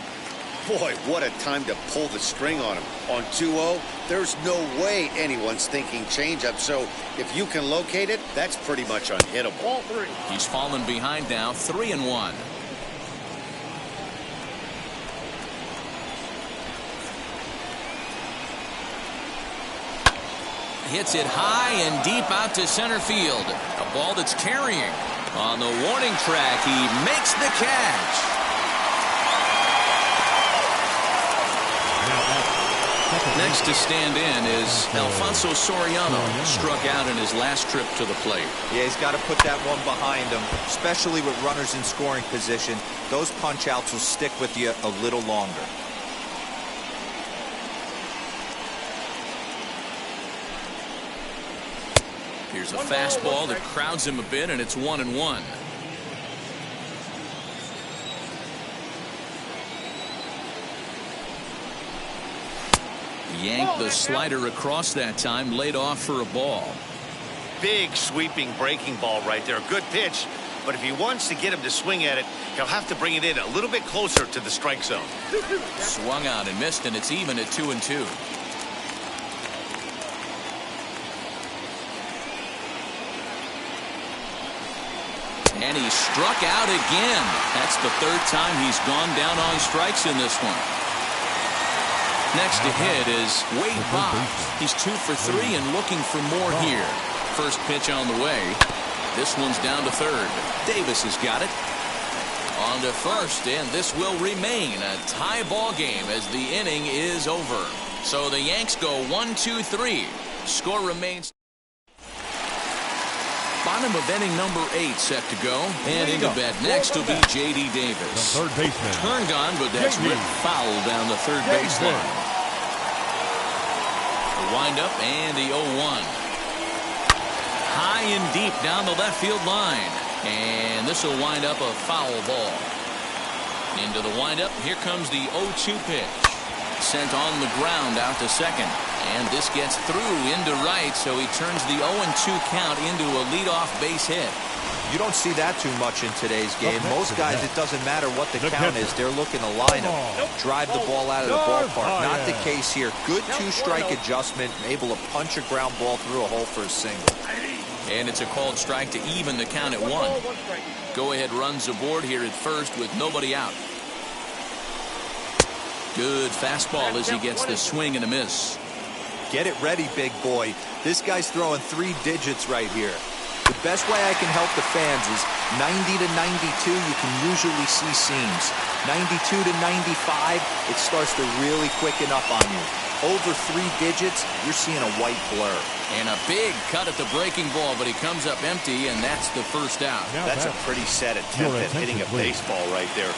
Boy, what a time to pull the string on him. On 2-0, there's no way anyone's thinking changeup. So if you can locate it, that's pretty much unhittable.
Ball 3.
He's fallen behind now, 3-1. Hits it high and deep out to center field. A ball that's carrying. On the warning track, he makes the catch. Next to stand in is Alfonso Soriano. Struck out in his last trip to the plate.
Yeah, he's got to put that one behind him, especially with runners in scoring position. Those punch-outs will stick with you a little longer.
Here's a fastball that crowds him a bit, and it's 1-1. Yanked the slider across that time, laid off for a ball.
Big sweeping breaking ball right there. Good pitch, but if he wants to get him to swing at it, he'll have to bring it in a little bit closer to the strike zone.
Swung out and missed, and it's even at 2-2. And he struck out again. That's the 3rd time he's gone down on strikes in this one. Next to hit is Wade Boggs. He's 2 for 3 and looking for more here. First pitch on the way. This one's down to third. Davis has got it. On to first, and this will remain a tie ball game as the inning is over. So the Yanks go 1-2-3. Score remains. Bottom of inning number 8 set to go. And into bat next will be J.D. Davis.
The third baseman.
Turned on, but that's ripped foul down the third baseline. The windup and the 0-1. High and deep down the left field line. And this will wind up a foul ball. Into the windup. Here comes the 0-2 pitch. Sent on the ground out to second. And this gets through into right, so he turns the 0-2 count into a leadoff base hit.
You don't see that too much in today's game. Most guys, it doesn't matter what the count is. They're looking to line him, drive the ball out of the ballpark. Not the case here. Good 2-strike adjustment, able to punch a ground ball through a hole for a single.
And it's a called strike to even the count at 1. Go-ahead runs aboard here at first with nobody out. Good fastball as he gets the swing and a miss.
Get it ready, big boy. This guy's throwing 3 digits right here. The best way I can help the fans is 90 to 92, you can usually see seams. 92 to 95, it starts to really quicken up on you. over 3 digits, you're seeing a white blur.
And a big cut at the breaking ball, but he comes up empty, and that's the first out.
That's a pretty sad attempt at hitting a baseball right there.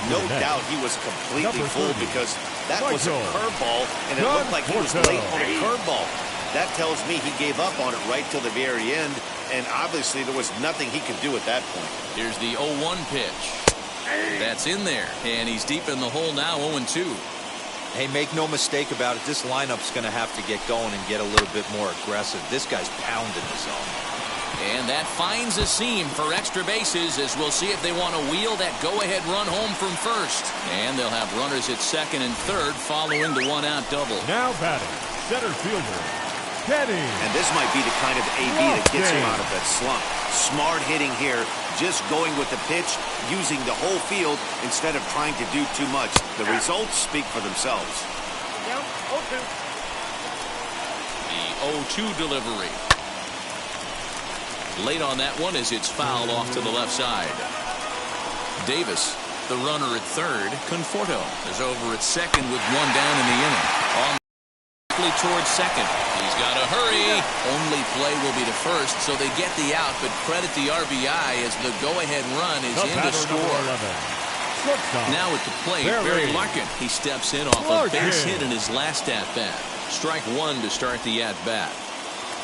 No doubt he was completely fooled because that was a curveball, and it looked like he was late on a curveball. That tells me he gave up on it right till the very end, and obviously there was nothing he could do at that point.
Here's the 0-1 pitch. That's in there, and he's deep in the hole now, 0-2.
Hey, make no mistake about it, this lineup's going to have to get going and get a little bit more aggressive. This guy's pounding the zone.
And that finds a seam for extra bases, as we'll see if they want to wheel that go-ahead run home from first. And they'll have runners at second and third following the one-out double.
Now batting, center fielder, Kenny.
And this might be the kind of AB that gets him out of that slump. Smart hitting here, just going with the pitch, using the whole field instead of trying to do too much. The results speak for themselves.
Down 0-2.
The 0-2 delivery. Late on that one as it's fouled off to the left side. Davis, the runner at third. Conforto is over at second with one down in the inning. On towards second. He's got to hurry. Only play will be to first, so they get the out, but credit the RBI as the go-ahead run is in to score. Now at the plate, Barry Larkin. He steps in off a base hit in his last at-bat. Strike one to start the at-bat.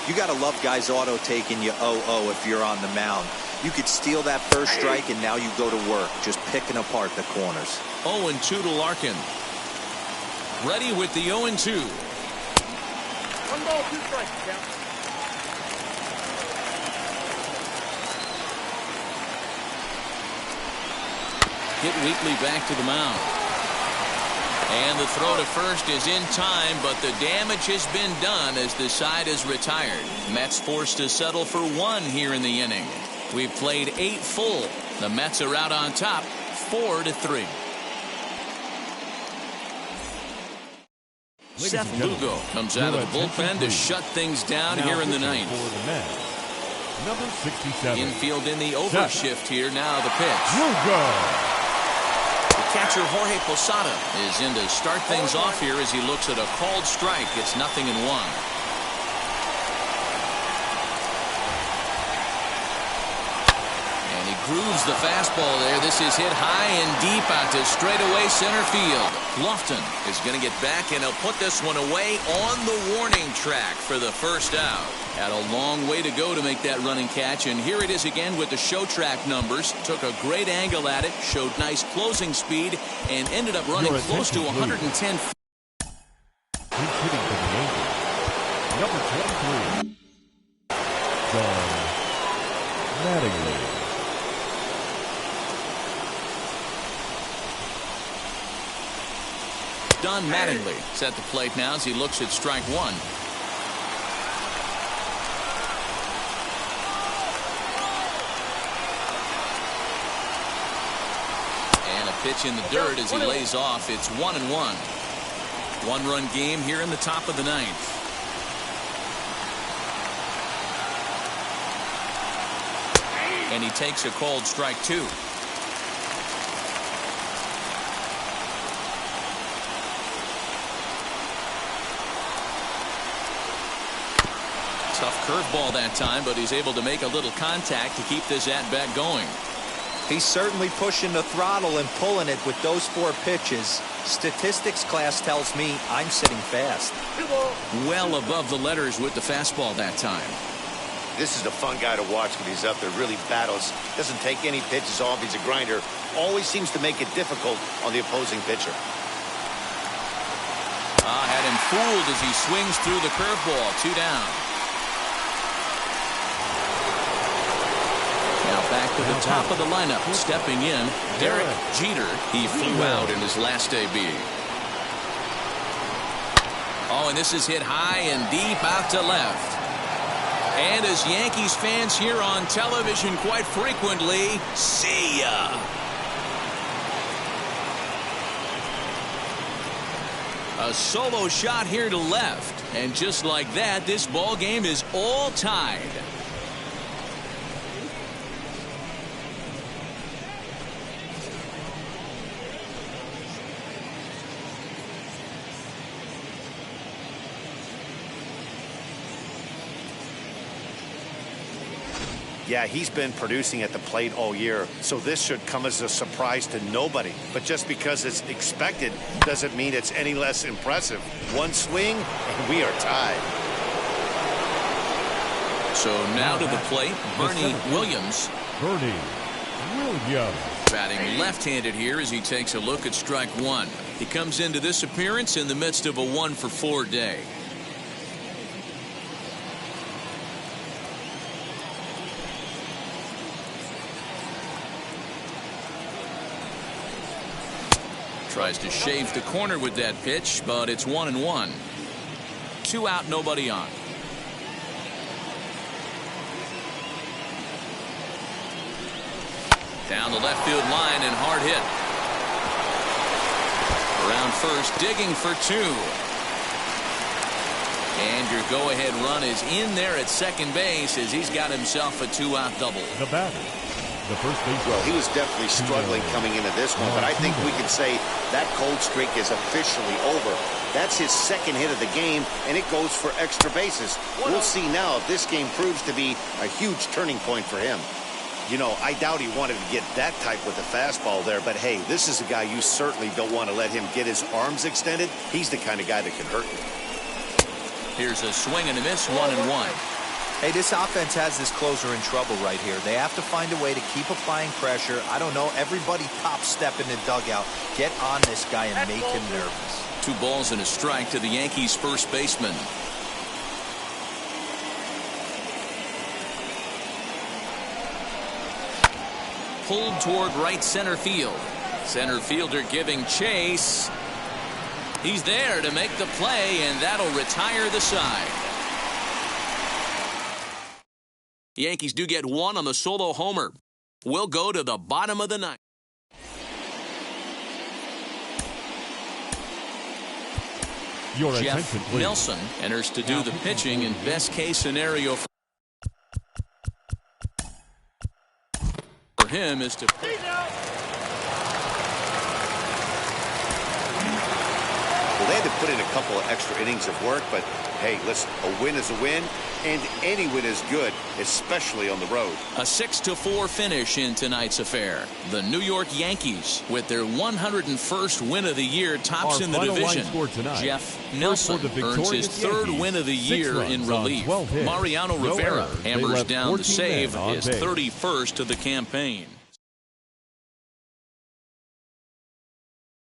You got to love guys auto taking you 0-0 if you're on the mound. You could steal that first strike, and now you go to work, just picking apart the corners.
0-2 to Larkin. Ready with the 0-2.
1 ball, 2 strikes, count.
Hit weakly back to the mound. And the throw to first is in time, but the damage has been done as the side is retired. Mets forced to settle for 1 here in the inning. We've played 8 full. The Mets are out on top, 4-3. Seth Lugo comes out of the bullpen to shut things down here in the ninth.
Number 67.
Infield in the overshift here. Now the pitch.
Lugo.
The catcher Jorge Posada is in to start things off here as he looks at a called strike. It's 0-1. Grooves the fastball there. This is hit high and deep out to straightaway center field. Lofton is going to get back, and he'll put this one away on the warning track for the first out. Had a long way to go to make that running catch, and here it is again with the show track numbers. Took a great angle at it, showed nice closing speed, and ended up running close to 110 feet.
He's hitting for the Yankees. Number 23. John Mattingly.
Don Mattingly is at the plate now as he looks at strike one. And a pitch in the dirt as he lays off. It's 1-1. 1-run game here in the top of the ninth. And he takes a called strike two. Tough curveball that time, but he's able to make a little contact to keep this at-bat going.
He's certainly pushing the throttle and pulling it with those 4 pitches. Statistics class tells me I'm sitting fast.
Well above the letters with the fastball that time.
This is a fun guy to watch when he's up there. Really battles. Doesn't take any pitches off. He's a grinder. Always seems to make it difficult on the opposing pitcher.
Had him fooled as he swings through the curveball. 2 down. Back to the top of the lineup, stepping in, Derek Jeter. He flew out in his last debut. Oh, and this is hit high and deep out to left. And as Yankees fans hear on television quite frequently, see ya. A solo shot here to left. And just like that, this ball game is all tied.
Yeah, he's been producing at the plate all year, so this should come as a surprise to nobody. But just because it's expected doesn't mean it's any less impressive. One swing, and we are tied.
So now to the plate, Bernie Williams.
Bernie Williams.
Batting left-handed here as he takes a look at strike one. He comes into this appearance in the midst of a 1-for-4 day. Tries to shave the corner with that pitch, but it's 1-1. 2 out, nobody on. Down the left field line and hard hit. Around first, digging for 2. And your go-ahead run is in there at second base as he's got himself a 2-out double.
The batter, the first baseman.
Well, he was definitely struggling coming into this one, but I think we can say that cold streak is officially over. That's his second hit of the game, and it goes for extra bases. We'll see now if this game proves to be a huge turning point for him. You know, I doubt he wanted to get that type with the fastball there, but hey, this is a guy you certainly don't want to let him get his arms extended. He's the kind of guy that can hurt you.
Here's a swing and a miss, 1-1.
Hey, this offense has this closer in trouble right here. They have to find a way to keep applying pressure. I don't know, everybody top step in the dugout. Get on this guy and make him nervous.
2 balls and a strike to the Yankees' first baseman. Pulled toward right center field. Center fielder giving chase. He's there to make the play, and that'll retire the side. The Yankees do get 1 on the solo homer. We'll go to the bottom of the ninth.
Your
Jeff
attention, please.
Nelson enters to do the pitching in best case scenario for him is to
Well, they had to put in a couple of extra innings of work, but hey, listen, a win is a win, and any win is good, especially on the road.
a 6-4 finish in tonight's affair. The New York Yankees, with their 101st win of the year, tops
Our
in the
final line
division.
score tonight.
Jeff
First
Nelson
for the
earns his
victorious
3rd
Yankees.
win of the
6
year
runs
in
on
relief.
12 hits.
Mariano
No
Rivera
errors. They
hammers
left
down the
14
save,
men on
his
base.
31st of the campaign.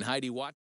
Heidi Watt.